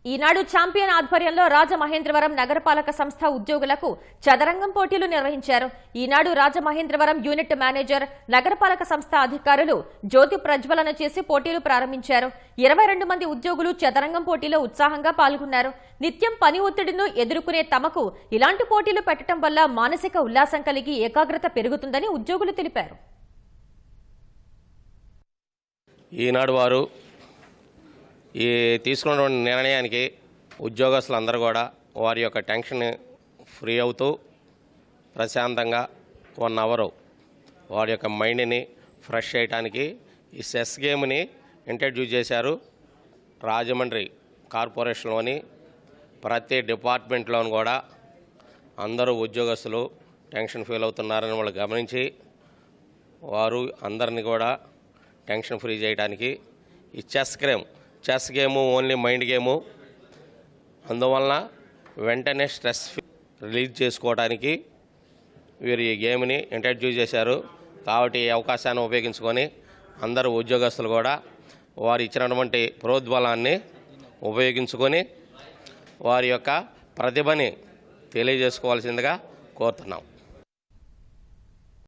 ఈనాడు champion ఆధ్వర్యంలో రాజమహేంద్రవరం నగరపాలక సంస్థ ఉద్యోగులకు చదరంగం పోటీలు నిర్వహించారు. ఈనాడు రాజమహేంద్రవరం యూనిట్ మేనేజర్, నగరపాలక సంస్థ అధికారులు జ్యోతి ప్రజ్వలన చేసి పోటీలు ప్రారంభించారు. 22 మంది ఉద్యోగులు చదరంగం పోటీలో ఉత్సాహంగా పాల్గొన్నారు. నిత్యం పని ఒత్తిడిను ఎదుర్కొనే తమకు ఇలాంటి పోటీలు పెట్టడం వల్ల మానసిక ఉల్లాసం కలిగి ఏకాగ్రత పెరుగుతుందని ఉద్యోగులు తెలిపారు. ఈనాడు వారు ఈ తీసుకున్నటువంటి నిర్ణయానికి ఉద్యోగస్తులందరూ కూడా వారి యొక్క టెన్షన్ ఫ్రీ అవుతూ ప్రశాంతంగా 1 అవర్ వారి యొక్క మైండ్ని ఫ్రెష్ చేయడానికి ఈ చెస్ గేమ్ని ఇంట్రడ్యూస్ చేశారు. రాజమండ్రి కార్పొరేషన్లోని ప్రతి డిపార్ట్మెంట్లోనూ కూడా అందరూ ఉద్యోగస్తులు టెన్షన్ ఫీల్ అవుతున్నారని వాళ్ళు గమనించి వారు అందరినీ కూడా టెన్షన్ ఫ్రీ చేయడానికి ఈ chess game only mind game, అందువలన వెంటనే స్ట్రెస్ రిలీజ్ చేసుకోవడానికి వీరు ఈ గేమ్ని ఇంట్రడ్యూస్ చేశారు. కాబట్టి ఈ అవకాశాన్ని ఉపయోగించుకొని అందరూ ఉద్యోగస్తులు కూడా వారు ఇచ్చినటువంటి ప్రోద్బలాన్ని ఉపయోగించుకొని వారి యొక్క ప్రతిభని తెలియజేసుకోవాల్సిందిగా కోరుతున్నాం.